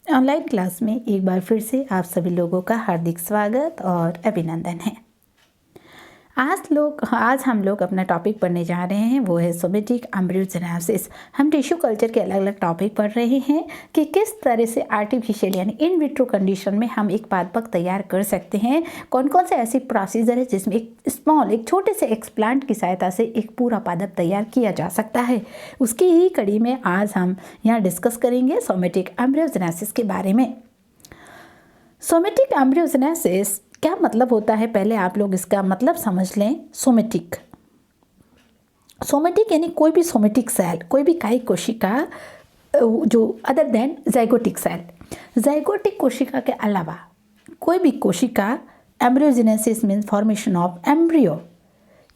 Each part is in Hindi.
ऑनलाइन क्लास में एक बार फिर से आप सभी लोगों का हार्दिक स्वागत और अभिनंदन है। आज हम लोग अपना टॉपिक पढ़ने जा रहे हैं, वो है सोमेटिक एम्ब्रियोजेनेसिस। हम टिश्यू कल्चर के अलग अलग टॉपिक पढ़ रहे हैं कि किस तरह से आर्टिफिशियल यानी इन विट्रो कंडीशन में हम एक पादप तैयार कर सकते हैं। कौन कौन से ऐसी प्रोसीजर है जिसमें एक छोटे से एक्सप्लांट की सहायता से एक पूरा पादप तैयार किया जा सकता है। उसकी ही कड़ी में आज हम यहाँ डिस्कस करेंगे सोमेटिक एम्ब्रियोजेनेसिस के बारे में। सोमेटिक एम्ब्रियोजेनेसिस क्या मतलब होता है, पहले आप लोग इसका मतलब समझ लें। सोमेटिक यानी कोई भी सोमेटिक सेल, कोई भी कायिक कोशिका जो other than zygotic cell, zygotic कोशिका के अलावा कोई भी कोशिका, embryogenesis means formation of embryo,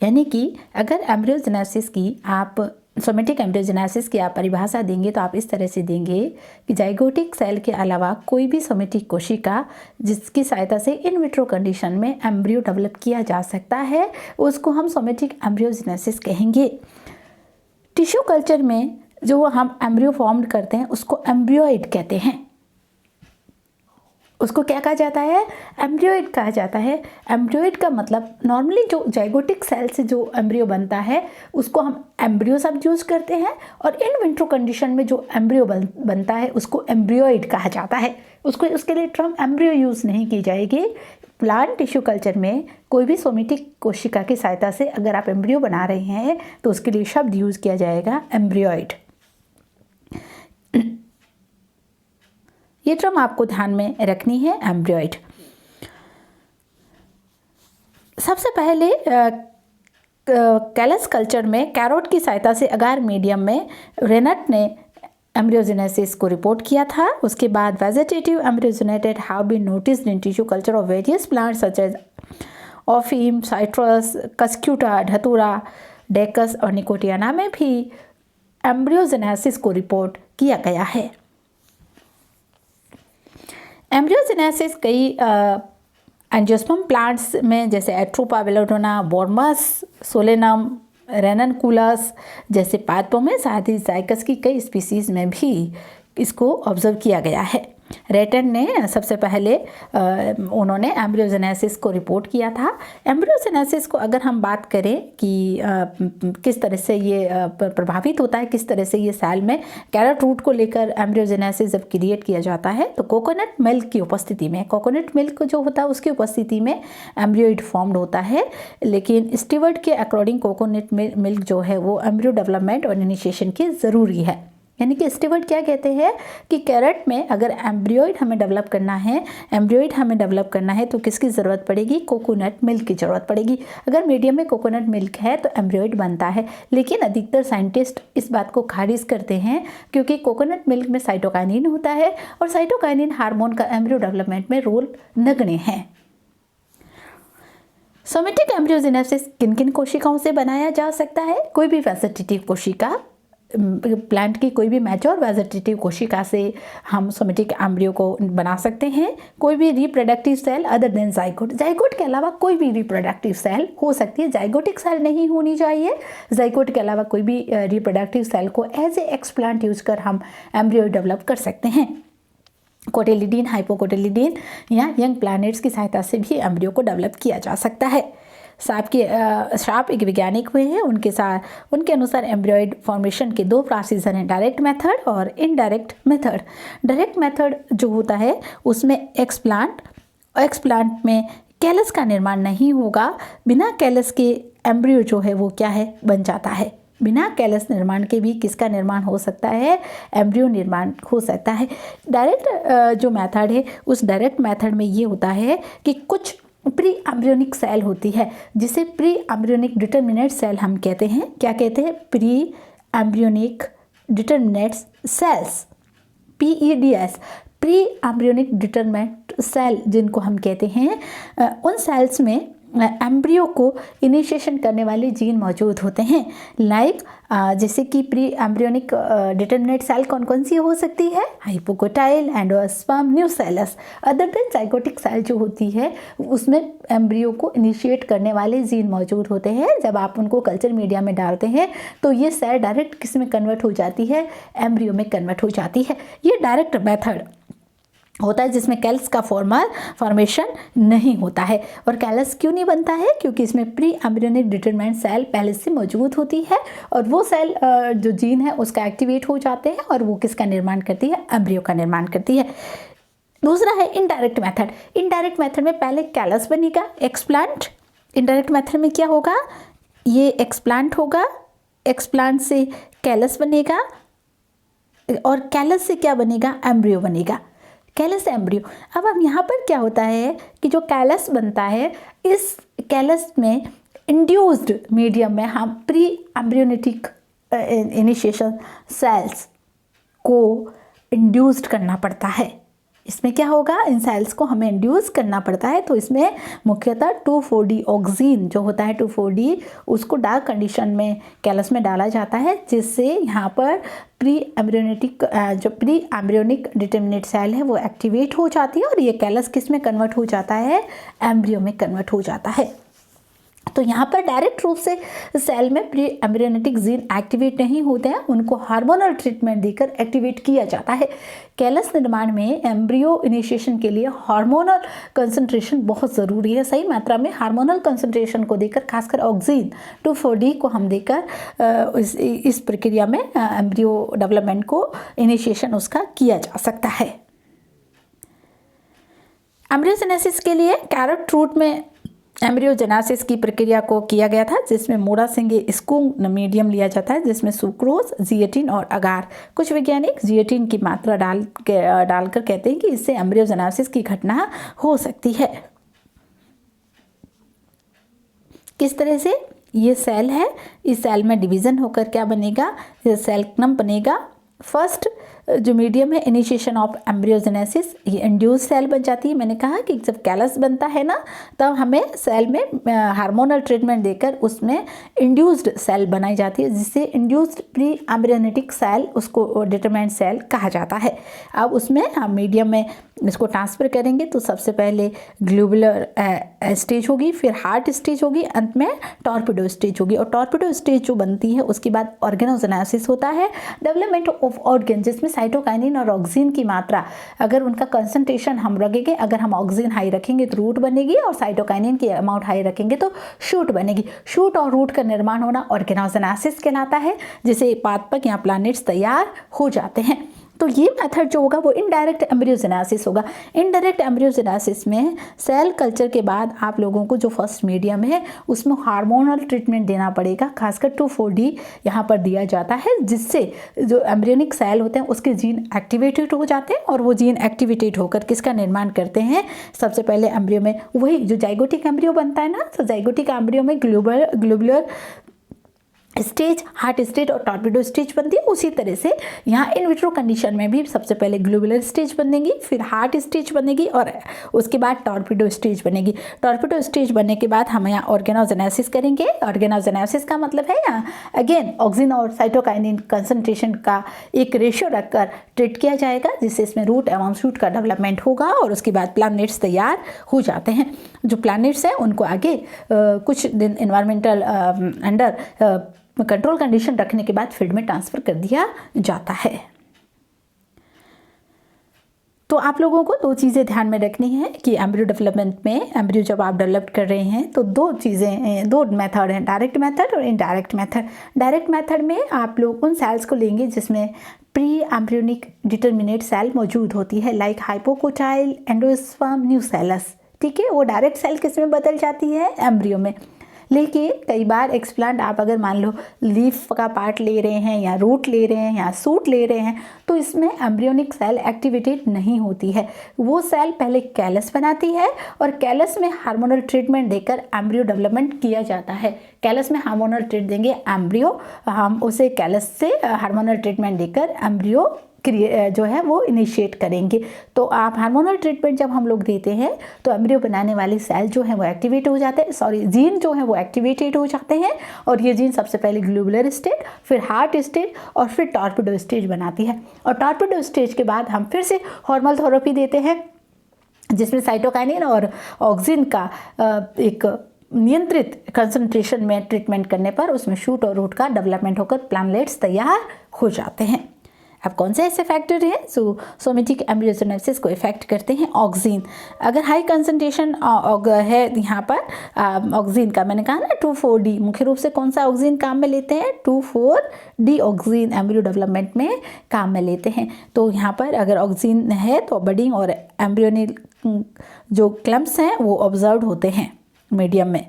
यानी कि अगर एम्ब्रियोजेनेसिस की आप सोमेटिक एम्ब्रियोजेनेसिस की आप परिभाषा देंगे तो आप इस तरह से देंगे कि जाइगोटिक सेल के अलावा कोई भी सोमेटिक कोशिका जिसकी सहायता से इन विट्रो कंडीशन में एम्ब्रियो डेवलप किया जा सकता है, उसको हम सोमेटिक एम्ब्रियोजेनेसिस कहेंगे। टिश्यू कल्चर में जो हम एम्ब्रियो फॉर्म करते हैं उसको एम्ब्रियोइड कहते हैं। उसको क्या कहा जाता है? एम्ब्रियोइड कहा जाता है। एम्ब्रियोइड का मतलब नॉर्मली जो जाइगोटिक सेल से जो एम्ब्रियो बनता है उसको हम एम्ब्रियो शब्द यूज करते हैं, और इन विट्रो कंडीशन में जो एम्ब्रियो बनता है उसको एम्ब्रियोइड कहा जाता है। उसके लिए टर्म एम्ब्रियो यूज नहीं की जाएगी। प्लांट टिश्यू कल्चर में कोई भी सोमेटिक कोशिका की सहायता से अगर आप एम्ब्रियो बना रहे हैं तो उसके लिए शब्द यूज किया जाएगा एम्ब्रियोइड। ये टर्म आपको ध्यान में रखनी है, एम्ब्रियोइड। सबसे पहले कैलस कल्चर में कैरोट की सहायता से अगार मीडियम में रेनट ने एम्ब्रियोजेनेसिस को रिपोर्ट किया था। उसके बाद vegetative embryogenated have been noticed in tissue culture of various plants such as opium, citrus, cuscuta, datura, daucus और निकोटियाना में भी एम्ब्रियोजेनेसिस को रिपोर्ट किया गया है। एम्ब्रियोजेनेसिस कई एंजियोस्पर्म प्लांट्स में जैसे एट्रोपा बेलोडोना, बोर्मस, सोलेनम, रेननकुलस जैसे पादपों में, साथ ही जाइकस की कई स्पीसीज में भी इसको ऑब्जर्व किया गया है। रेटन ने सबसे पहले उन्होंने एम्ब्रियोजेनेसिस को रिपोर्ट किया था। एम्ब्रियोजेनेसिस को अगर हम बात करें कि किस तरह से ये प्रभावित होता है, किस तरह से ये सेल में कैरोट रूट को लेकर एम्ब्रियोजेनेसिस जब क्रिएट किया जाता है तो कोकोनट मिल्क की उपस्थिति में, कोकोनट मिल्क जो होता है उसकी उपस्थिति में एम्ब्रियोइड फॉर्म्ड होता है। लेकिन स्टीवर्ट के अकॉर्डिंग कोकोनट मिल्क जो है वो एम्ब्रियो डेवलपमेंट और इनिशिएशन की ज़रूरी है। यानी कि स्टीवर्ट क्या कहते हैं कि कैरेट में अगर एम्ब्रियोइड हमें डेवलप करना है तो किसकी ज़रूरत पड़ेगी? कोकोनट मिल्क की ज़रूरत पड़ेगी। अगर मीडियम में कोकोनट मिल्क है तो एम्ब्रियोइड बनता है, लेकिन अधिकतर साइंटिस्ट इस बात को खारिज करते हैं क्योंकि कोकोनट मिल्क में साइटोकाइनिन होता है और साइटोकाइनिन हार्मोन का एम्ब्रियो डेवलपमेंट में रोल नगण्य है। सोमेटिक एम्ब्रियोजेनेसिस किन किन कोशिकाओं से बनाया जा सकता है? कोई भी वेजिटेटिव कोशिका, प्लांट की कोई भी मैच्योर वेजिटेटिव कोशिका से हम सोमेटिक एम्ब्रियो को बना सकते हैं। कोई भी reproductive cell other than zygote के अलावा कोई भी रिप्रोडक्टिव सेल हो सकती है। जाइगोटिक सेल नहीं होनी चाहिए। जाइगोट के अलावा कोई भी रिप्रोडक्टिव सेल को एज ए एक्सप्लांट यूज कर हम एम्ब्रियो डेवलप कर सकते हैं। कोटिलिडीन, हाइपोकोटिलिडीन या यंग प्लैनेट्स की सहायता से भी एम्ब्रियो को डेवलप किया जा सकता है। शार्प एक वैज्ञानिक हुए हैं, उनके अनुसार एम्ब्रियोइड फॉर्मेशन के दो प्रोसीजर हैं, डायरेक्ट मेथड और इनडायरेक्ट मेथड। डायरेक्ट मेथड जो होता है उसमें एक्सप्लांट में कैलस का निर्माण नहीं होगा। बिना कैलस के एम्ब्रियो जो है वो क्या है? बन जाता है। बिना कैलस निर्माण के भी किसका निर्माण हो सकता है? एम्ब्रियो निर्माण हो सकता है। डायरेक्ट जो मेथड है उस डायरेक्ट मेथड में ये होता है कि कुछ प्री एम्ब्रियोनिक सेल होती है जिसे प्री एम्ब्रियोनिक डिटर्मिनेट सेल हम कहते हैं। क्या कहते हैं? Pre embryonic determinate cells, PEDS, pre embryonic determinate cell जिनको हम कहते हैं, उन सेल्स में एम्ब्रियो को इनिशिएशन करने वाले जीन मौजूद होते हैं। जैसे कि प्री एम्ब्रियोनिक डिटर्मिनेट सेल कौन कौन सी हो सकती है? Hypocotyl, endosperm, nucellus. Other than zygotic cell जो होती है उसमें एम्ब्रियो को इनिशिएट करने वाले जीन मौजूद होते हैं। जब आप उनको कल्चर मीडिया में डालते हैं तो ये सेल डायरेक्ट किस में कन्वर्ट हो जाती है? एम्ब्रियो में कन्वर्ट हो जाती है। ये डायरेक्ट मेथड होता है, जिसमें कैलस का फॉर्मेशन नहीं होता है। और कैलस क्यों नहीं बनता है? क्योंकि इसमें प्री एम्ब्रियोनिक डिटरमिनेंट सेल पहले से मौजूद होती है और वो सेल जो जीन है उसका एक्टिवेट हो जाते हैं और वो किसका निर्माण करती है? एम्ब्रियो का निर्माण करती है। दूसरा है इनडायरेक्ट मेथड। इनडायरेक्ट मेथड में पहले कैलस बनेगा, एक्सप्लांट। इनडायरेक्ट मेथड में क्या होगा? ये एक्सप्लांट होगा, एक्सप्लांट से कैलस बनेगा और कैलस से क्या बनेगा? एम्ब्रियो बनेगा। Callus embryo. अब हम यहाँ पर क्या होता है कि जो कैलस बनता है, इस कैलस में इंड्यूस्ड मीडियम में हम प्री एम्ब्रियोनिटिक इनिशिएशन सेल्स को इंड्यूस्ड करना पड़ता है। इसमें क्या होगा? इन सेल्स को हमें इंड्यूस करना पड़ता है। तो इसमें मुख्यतः 2,4-D ऑक्सीन जो होता है 2,4-D, उसको डार्क कंडीशन में कैलस में डाला जाता है, जिससे यहाँ पर प्री एम्ब्रियोनिक डिटरमिनेट सेल है वो एक्टिवेट हो जाती है और ये कैलस किस में कन्वर्ट हो जाता है? एम्ब्रियो में कन्वर्ट हो जाता है। तो यहाँ पर डायरेक्ट रूप से सेल में प्री एम्ब्रियोनिक जीन एक्टिवेट नहीं होते हैं, उनको हार्मोनल ट्रीटमेंट देकर एक्टिवेट किया जाता है। कैलस निर्माण में एम्ब्रियो इनिशिएशन के लिए हार्मोनल कंसंट्रेशन बहुत ज़रूरी है। सही मात्रा में हार्मोनल कंसंट्रेशन को देकर, खासकर ऑक्सीन 2,4-D को हम देकर इस प्रक्रिया में एम्ब्रियो डेवलपमेंट को इनिशिएशन उसका किया जा सकता है। एम्ब्रियोजेनेसिस के लिए कैरेट रूट में एम्ब्रियोजेनेसिस की प्रक्रिया को किया गया था, जिसमें मोड़ासिंगे स्कूंग मीडियम लिया जाता है, जिसमें सुक्रोज, जिएटिन और अगार। कुछ वैज्ञानिक जिएटिन की मात्रा डालकर कहते हैं कि इससे एम्ब्रियोजेनेसिस की घटना हो सकती है। किस तरह से? ये सेल है, इस सेल में डिवीज़न होकर क्या बनेगा? ये सेल क्नम बनेगा। फर्स्ट जो मीडियम है इनिशिएशन ऑफ एम्ब्रियोजेनेसिस, ये इंड्यूस सेल बन जाती है। मैंने कहा कि जब कैलस बनता है ना, तब हमें सेल में हार्मोनल ट्रीटमेंट देकर उसमें इंड्यूस्ड सेल बनाई जाती है, जिससे इंड्यूस्ड प्री एम्ब्रियोनिटिक सेल, उसको डिटरमिनेंट सेल कहा जाता है। अब उसमें हम मीडियम में इसको ट्रांसफ़र करेंगे तो सबसे पहले ग्लोबुलर स्टेज होगी, फिर हार्ट स्टेज होगी, अंत में टॉर्पिडो स्टेज होगी। और टॉर्पिडो स्टेज जो बनती है उसके बाद ऑर्गेनोजेनेसिस होता है, डेवलपमेंट ऑफ ऑर्गन, जिसमें साइटोकाइनिन और ऑक्सीन की मात्रा, अगर उनका कंसंट्रेशन हम रखेंगे, अगर हम ऑक्सीन हाई रखेंगे तो रूट बनेगी और साइटोकाइनिन की अमाउंट हाई रखेंगे तो शूट बनेगी। शूट और रूट का निर्माण होना ऑर्गेनोजेनेसिस कहलाता है, जिसे पादपक या प्लैनेट्स तैयार हो जाते हैं। तो ये मेथड जो होगा वो इनडायरेक्ट एम्ब्रियोजेनेसिस होगा। इनडायरेक्ट एम्ब्रियोजेनेसिस में सेल कल्चर के बाद आप लोगों को जो फर्स्ट मीडियम है उसमें हार्मोनल ट्रीटमेंट देना पड़ेगा, खासकर 2,4-D यहाँ पर दिया जाता है, जिससे जो एम्ब्रियोनिक सेल होते हैं उसके जीन एक्टिवेटेड हो जाते हैं और वो जीन एक्टिवेटेड होकर किसका निर्माण करते हैं? सबसे पहले एम्ब्रियो में वही जो जाइगोटिक एम्ब्रियो बनता है ना, तो जाइगोटिक एम्ब्रियो में ग्लोबुलर स्टेज, हार्ट स्टेज और टॉर्पिडो स्टेज बनती है। उसी तरह से यहाँ इन विट्रो कंडीशन में भी सबसे पहले ग्लोबुलर स्टेज बनेगी, फिर हार्ट स्टेज बनेगी और उसके बाद टॉर्पिडो स्टेज बनेगी। टॉर्पिडो स्टेज बनने के बाद हम यहाँ ऑर्गेनोजेनेसिस करेंगे। ऑर्गेनोजेनेसिस का मतलब है यहाँ अगेन ऑक्सीजन और साइटोकाइनिन कंसंट्रेशन का एक रेशियो रखकर ट्रीट किया जाएगा, जिससे इसमें रूट एवं शूट का डेवलपमेंट होगा और उसके बाद प्लैनेट्स तैयार हो जाते हैं। जो प्लैनेट्स हैं उनको आगे कुछ दिन इन्वायरमेंटल अंडर कंट्रोल कंडीशन रखने के बाद फील्ड में ट्रांसफ़र कर दिया जाता है। तो आप लोगों को दो चीज़ें ध्यान में रखनी है कि एम्ब्रियो डेवलपमेंट में, एम्ब्रियो जब आप डेवलप कर रहे हैं तो दो मेथड हैं, डायरेक्ट मेथड और इनडायरेक्ट मेथड। डायरेक्ट मेथड में आप लोग उन सेल्स को लेंगे जिसमें प्री एम्ब्रियोनिक डिटरमिनेट सेल मौजूद होती है, लाइक हाइपोकोटाइल, एंडोस्पर्म, न्यूसेलस। ठीक है, वो डायरेक्ट सेल किस में बदल जाती है? एम्ब्रियो में। लेकिन कई बार एक्सप्लांट आप अगर मान लो लीफ का पार्ट ले रहे हैं या रूट ले रहे हैं या सूट ले रहे हैं, तो इसमें एम्ब्रियोनिक सेल एक्टिवेटेड नहीं होती है। वो सेल पहले कैलस बनाती है और कैलस में हार्मोनल ट्रीटमेंट देकर एम्ब्रियो डेवलपमेंट किया जाता है। कैलस में हार्मोनल ट्रीट देंगे एम्ब्रियो, हम उसे कैलस से हार्मोनल ट्रीटमेंट देकर एम्ब्रियो जो है वो इनिशिएट करेंगे। तो आप हार्मोनल ट्रीटमेंट जब हम लोग देते हैं तो एम्ब्रियो बनाने वाली सेल जो है वो एक्टिवेट हो जाते हैं, जीन जो है वो एक्टिवेटेड हो जाते हैं और ये जीन सबसे पहले ग्लोबुलर स्टेज, फिर हार्ट स्टेज और फिर टॉर्पिडो स्टेज बनाती है। और टॉर्पिडो स्टेज के बाद हम फिर से हार्मोनल थेरेपी देते हैं, जिसमें साइटोकाइनिन और ऑक्सीन का एक नियंत्रित कंसंट्रेशन में ट्रीटमेंट करने पर उसमें शूट और रूट का डेवलपमेंट होकर प्लैनेट्स तैयार हो जाते हैं। अब कौन से ऐसे फैक्टर हैं जो सोमेटिक एम्ब्रियोजेनेसिस को इफेक्ट करते हैं? ऑक्सीन, अगर हाई कंसंट्रेशन है यहाँ पर ऑक्सीन का, मैंने कहा ना 2,4-D, मुख्य रूप से कौन सा ऑक्सीन काम में लेते हैं? 2,4-D ऑक्सीन एम्ब्रियो डेवलपमेंट में काम में लेते हैं। तो यहाँ पर अगर ऑक्सीन है तो बडिंग और एम्ब्रियोनिक जो क्लम्प्स हैं वो ऑब्जर्व होते हैं मीडियम में,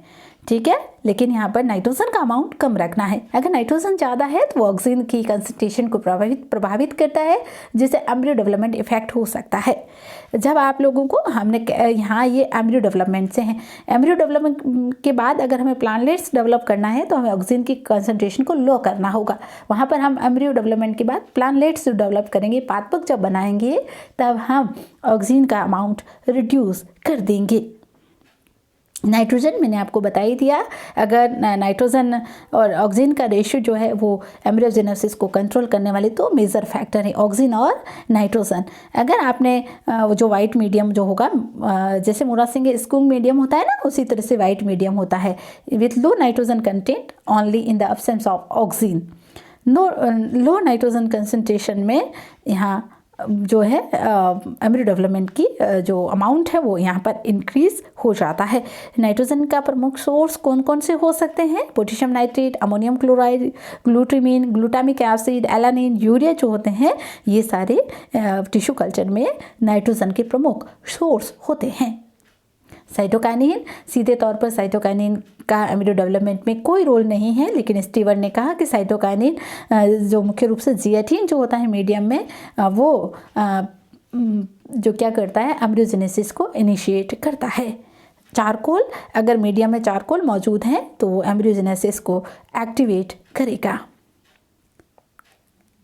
ठीक है। लेकिन यहाँ पर नाइट्रोजन का अमाउंट कम रखना है। अगर नाइट्रोजन ज़्यादा है तो वो ऑक्सीजन की कंसंट्रेशन को प्रभावित करता है, जिससे एम्ब्रियो डेवलपमेंट इफेक्ट हो सकता है। जब आप लोगों को हमने यहाँ ये एम्ब्रियो डेवलपमेंट से हैं, एम्ब्रियो डेवलपमेंट के बाद अगर हमें प्लांटलेट्स डेवलप करना है तो हमें ऑक्सीजन की कंसंट्रेशन को लो करना होगा। वहाँ पर हम एम्ब्रियो डेवलपमेंट के बाद प्लांटलेट्स डेवलप करेंगे, पादपक जब बनाएंगे तब हम ऑक्सीजन का अमाउंट रिड्यूस कर देंगे। नाइट्रोजन मैंने आपको बता ही दिया, अगर नाइट्रोजन और ऑक्सीजन का रेशियो जो है वो एम्ब्रियोजेनेसिस को कंट्रोल करने वाले तो मेजर फैक्टर है ऑक्सीजन और नाइट्रोजन। अगर आपने जो वाइट मीडियम जो होगा, जैसे मोरासिंगे स्कूंग मीडियम होता है ना, उसी तरह से वाइट मीडियम होता है with low nitrogen content only in the absence of oxygen. Low nitrogen concentration में यहाँ जो है एम्ब्रियो डेवलपमेंट की जो अमाउंट है वो यहाँ पर इंक्रीज हो जाता है। नाइट्रोजन का प्रमुख सोर्स कौन कौन से हो सकते हैं? Potassium nitrate, ammonium chloride, glutamine, glutamic acid, alanine, urea जो होते हैं, ये सारे टिश्यू कल्चर में नाइट्रोजन के प्रमुख सोर्स होते हैं। साइटोकाइनिन, सीधे तौर पर साइटोकाइनिन का एम्ब्रियो डेवलपमेंट में कोई रोल नहीं है, लेकिन स्टीवर्ट ने कहा कि साइटोकाइनिन जो मुख्य रूप से जियाटिन जो होता है मीडियम में, वो जो क्या करता है, एम्ब्रियोजेनेसिस को इनिशिएट करता है। चारकोल, अगर मीडियम में चारकोल मौजूद है तो वो एम्ब्रियोजेनेसिस को एक्टिवेट करेगा।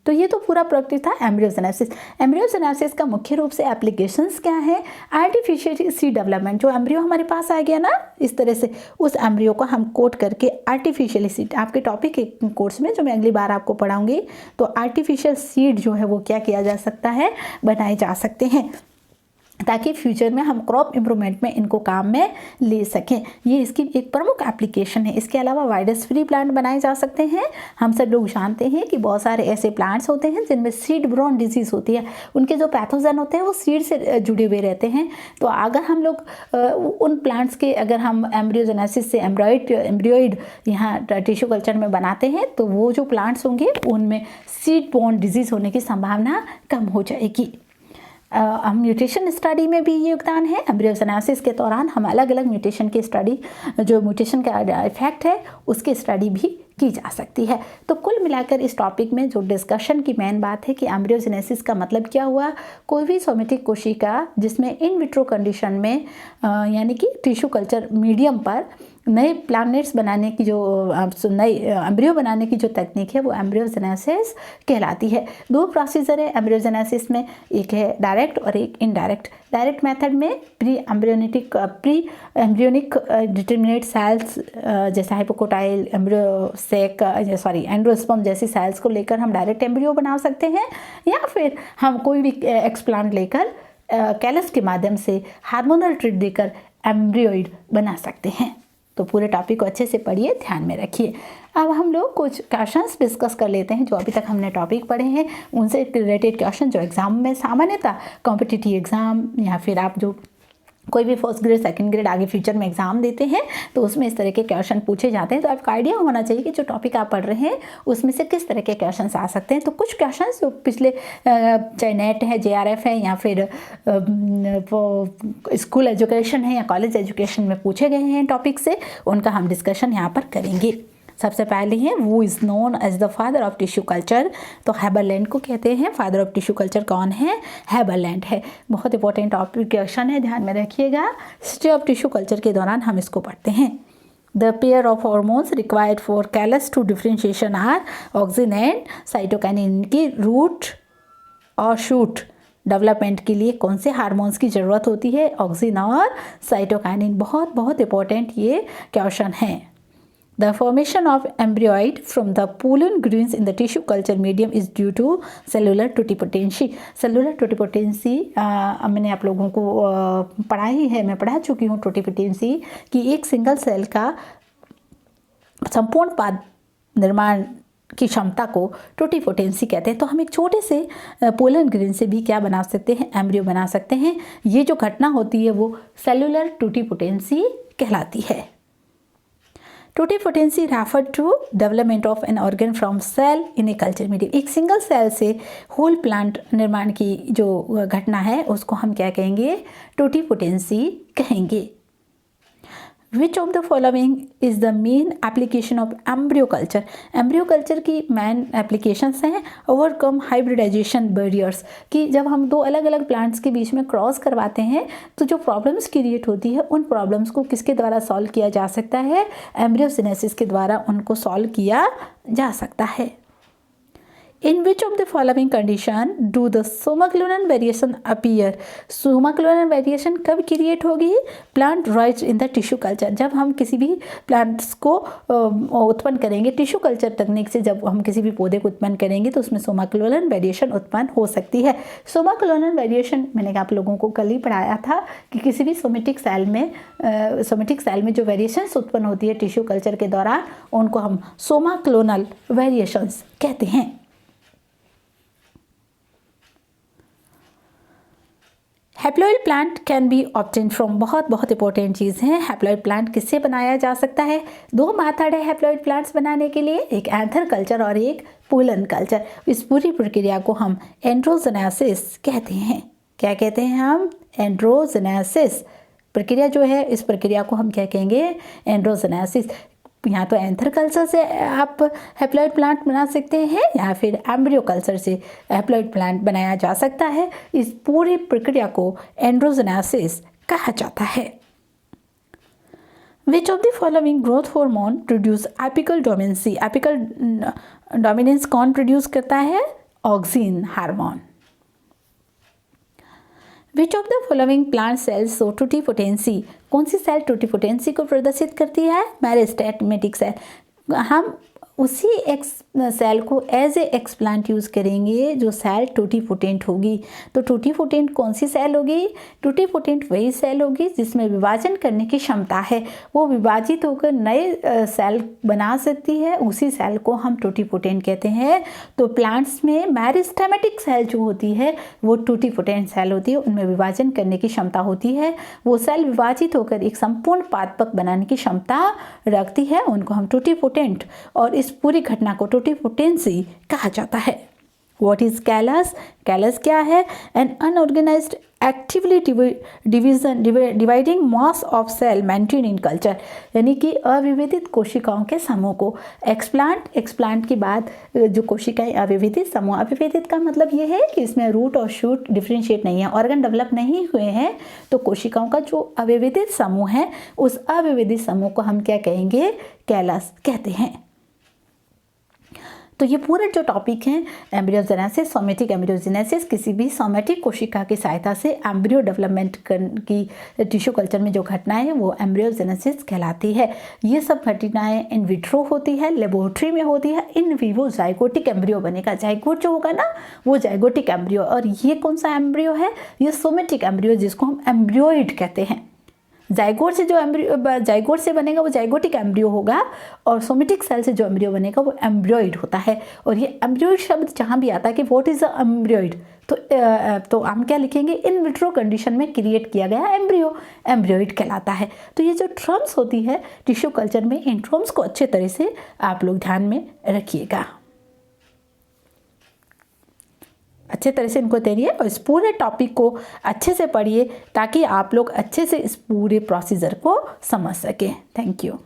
तो ये तो पूरा प्रक्रिया था एम्ब्रियोजेनेसिस। एम्ब्रियोजेनेसिस का मुख्य रूप से एप्लीकेशंस क्या है? आर्टिफिशियल सीड डेवलपमेंट, जो एम्ब्रियो हमारे पास आ गया ना इस तरह से, उस एम्ब्रियो को हम कोट करके आर्टिफिशियल सीड, आपके टॉपिक के कोर्स में जो मैं अगली बार आपको पढ़ाऊंगी, तो आर्टिफिशियल सीड जो है वो क्या किया जा सकता है, बनाए जा सकते हैं, ताकि फ्यूचर में हम क्रॉप इम्प्रूवमेंट में इनको काम में ले सकें। ये इसकी एक प्रमुख एप्लीकेशन है। इसके अलावा वायरस फ्री प्लांट बनाए जा सकते हैं। हम सब लोग जानते हैं कि बहुत सारे ऐसे प्लांट्स होते हैं जिनमें सीड ब्रोन डिजीज़ होती है, उनके जो पैथोजन होते हैं वो सीड से जुड़े हुए रहते हैं। तो अगर हम लोग उन प्लांट्स के अगर हम एम्ब्रियोजेनेसिस से एम्ब्रियोइड यहाँ टिश्यू कल्चर में बनाते हैं तो वो जो प्लांट्स होंगे उनमें सीड बोर्न डिजीज़ होने की संभावना कम हो जाएगी। म्यूटेशन स्टडी में भी ये योगदान है। एम्ब्रियोजेनेसिस के दौरान हम अलग अलग म्यूटेशन की स्टडी, जो म्यूटेशन का इफेक्ट है उसकी स्टडी भी की जा सकती है। तो कुल मिलाकर इस टॉपिक में जो डिस्कशन की मेन बात है कि एम्ब्रियोजेनेसिस का मतलब क्या हुआ? कोई भी सोमेटिक कोशिका जिसमें इन विट्रो कंडीशन में यानी कि टिश्यू कल्चर मीडियम पर नए प्लांट्स बनाने की जो नई एम्ब्रियो बनाने की जो तकनीक है वो एम्ब्रियोजेनेसिस कहलाती है। दो प्रोसीजर है एम्ब्रियोजेनेसिस में, एक है डायरेक्ट और एक इनडायरेक्ट। डायरेक्ट मेथड में प्री एम्ब्रियोनिक डिटर्मिनेट सेल्स जैसे हाइपोकोटाइल, एंडोस्पर्म जैसी सेल्स को लेकर हम डायरेक्ट एम्ब्रियो बना सकते हैं, या फिर हम कोई भी एक्सप्लांट लेकर कैलस के माध्यम से हार्मोनल ट्रीट देकर एम्ब्रियोइड बना सकते हैं। तो पूरे टॉपिक को अच्छे से पढ़िए, ध्यान में रखिए। अब हम लोग कुछ क्वेश्चंस डिस्कस कर लेते हैं जो अभी तक हमने टॉपिक पढ़े हैं, उनसे रिलेटेड क्वेश्चन जो एग्जाम में सामान्यतः कॉम्पिटिटिव एग्जाम या फिर आप जो कोई भी फर्स्ट ग्रेड सेकंड ग्रेड आगे फ्यूचर में एग्जाम देते हैं तो उसमें इस तरह के क्वेश्चन पूछे जाते हैं। तो आपका आइडिया होना चाहिए कि जो टॉपिक आप पढ़ रहे हैं उसमें से किस तरह के क्वेश्चन आ सकते हैं। तो कुछ क्वेश्चन जो पिछले चाहे नेट है, JRF है, या फिर वो स्कूल एजुकेशन है या कॉलेज एजुकेशन में पूछे गए हैं टॉपिक से, उनका हम डिस्कशन यहाँ पर करेंगे। सबसे पहले है वो is known as the father of tissue culture. तो हेबरलैंड को कहते हैं फादर ऑफ टिश्यू कल्चर। कौन है? हेबरलैंड है। बहुत इंपॉर्टेंट टॉपिक क्वेश्चन है, ध्यान में रखिएगा। हिस्ट्री ऑफ टिश्यू कल्चर के दौरान हम इसको पढ़ते हैं। The pair of hormones required for callus to differentiation are auxin and cytokinin. की रूट और शूट डेवलपमेंट के लिए कौन से हार्मोन्स की ज़रूरत होती है? ऑक्सिन और साइटोकाइनिन। बहुत बहुत इंपॉर्टेंट ये क्वेश्चन है। The formation of embryoid from the pollen grains in the tissue culture medium is due to cellular totipotency. Cellular totipotency मैंने आप लोगों को पढ़ाई है, मैं पढ़ा चुकी हूँ टोटिपोटेंसी कि एक सिंगल सेल का संपूर्ण पाद निर्माण की क्षमता को टोटिपोटेंसी कहते हैं। तो हम एक छोटे से पोलन ग्रेन से भी क्या बना सकते हैं, एम्ब्रियो बना सकते हैं। ये जो घटना होती है वो सेलुलर टोटिपोटेंसी कहलाती है। Totipotency refer to development of an organ from cell in a culture medium. एक सिंगल सेल से होल प्लांट निर्माण की जो घटना है उसको हम क्या कहेंगे, टोटिपोटेंसी कहेंगे। Which of the following is the main application of embryo culture? Embryo culture की मेन एप्लीकेशंस हैं ओवरकम हाइब्रिडाइजेशन बैरियर्स, कि जब हम दो अलग अलग प्लांट्स के बीच में क्रॉस करवाते हैं तो जो प्रॉब्लम्स क्रिएट होती है उन प्रॉब्लम्स को किसके द्वारा सॉल्व किया जा सकता है, एम्ब्रियोसिनेसिस के द्वारा उनको सॉल्व किया जा सकता है। In which of the following condition do the somaclonal variation appear? somaclonal variation कब क्रिएट होगी, plant rise in the tissue culture. जब हम किसी भी प्लांट्स को उत्पन्न करेंगे टिश्यू कल्चर तकनीक से, जब हम किसी भी पौधे को उत्पन्न करेंगे तो उसमें सोमाक्लोनल वेरिएशन उत्पन्न हो सकती है। सोमाक्लोनल वेरिएशन मैंने आप लोगों को कल ही पढ़ाया था कि किसी भी सोमेटिक सेल में जो वेरिएशंस उत्पन्न होती है टिश्यू कल्चर के दौरान उनको हम सोमाक्लोनल वेरिएशंस कहते हैं। Haploid plant can be obtain from, बहुत इंपॉर्टेंट चीज़ है। हैप्लॉइड प्लांट किससे बनाया जा सकता है, दो मेथड है हैप्लॉइड प्लांट्स बनाने के लिए, एक एंथर कल्चर और एक पोलन कल्चर। इस पूरी प्रक्रिया को हम एंड्रोजेनेसिस कहते हैं। क्या कहते हैं हम, एंड्रोजेनेसिस प्रक्रिया जो है, इस प्रक्रिया को हम क्या कहेंगे, एंड्रोजेनेसिस। यहाँ तो एंथर कल्चर से आप हैप्लॉइड प्लांट बना सकते हैं या फिर एम्ब्रियो कल्चर से हैप्लॉइड प्लांट बनाया जा सकता है। इस पूरी प्रक्रिया को एंड्रोजेनेसिस कहा जाता है। Which of the following growth hormone produce apical dominancy? Apical dominance कौन प्रोड्यूस करता है, auxin hormone. Which of the following plant cells show totipotency? कौन सी सेल टोटिपोटेंसी को प्रदर्शित करती है, मेरिस्टेमेटिक सेल। हम उसी सेल को एज ए एक्सप्लांट यूज़ करेंगे जो सेल टोटिपोटेंट होगी। तो टोटिपोटेंट कौन सी सेल होगी, टोटिपोटेंट वही सेल होगी जिसमें विभाजन करने की क्षमता है, वो विभाजित होकर नए सेल बना सकती है, उसी सेल को हम टोटिपोटेंट कहते हैं। तो प्लांट्स में मेरिस्टेमेटिक सेल जो होती है वो टोटिपोटेंट सेल होती है, उनमें विभाजन करने की क्षमता होती है। वो सेल विभाजित होकर एक संपूर्ण पादपक बनाने की क्षमता रखती है, उनको हम टोटिपोटेंट, और इस पूरी घटना को टोटिपोटेंसी कहा जाता है। What is callus? कैलस क्या है, an unorganized actively dividing mass of cell maintain in culture, यानी कि अविभेदित कोशिकाओं के समूह को। एक्सप्लांट के बाद जो कोशिकाएं अविभेदित समूह, अविभेदित का मतलब ये है कि इसमें रूट और शूट डिफ्रेंशिएट नहीं है, ऑर्गन डेवलप नहीं हुए हैं, तो कोशिकाओं का जो अविभेदित समूह है उस अविभेदित समूह को हम क्या कहेंगे, कैलस कहते हैं। तो ये पूरा जो टॉपिक है एम्ब्रियोजेनेसिस, सोमेटिक एम्ब्रियोजेनेसिस, किसी भी सोमेटिक कोशिका की सहायता से एम्ब्रियो डेवलपमेंट की टिश्यू कल्चर में जो घटनाएं है वो एम्ब्रियोजेनेसिस कहलाती है। ये सब घटनाएं इन विट्रो होती है, लेबोरेटरी में होती है, इन विवो जाइगोटिक एम्ब्रियो बनेगा। जाइगोट जो होगा ना वो जाइगोटिक एम्ब्रियो, और ये कौन सा एम्ब्रियो है, ये सोमेटिक एम्ब्रियो जिसको हम एम्ब्रियोइड कहते हैं। जाइगोट से जो एम्ब्रियो, जाइगोट से बनेगा वो जाइगोटिक एम्ब्रियो होगा, और सोमेटिक सेल से जो एम्ब्रियो बनेगा वो एम्ब्रियोइड होता है। और ये एम्ब्रियोइड शब्द जहाँ भी आता है कि व्हाट इज अ एम्ब्रियोइड, तो हम क्या लिखेंगे, इन विट्रो कंडीशन में क्रिएट किया गया एम्ब्रियो, एम्ब्रियोइड कहलाता है। तो ये जो टर्म्स होती है टिश्यू कल्चर में, इन टर्म्स को अच्छे तरह से आप लोग ध्यान में रखिएगा, अच्छे तरह से इनको तैरिए और इस पूरे टॉपिक को अच्छे से पढ़िए ताकि आप लोग अच्छे से इस पूरे प्रोसीजर को समझ सकें। Thank you.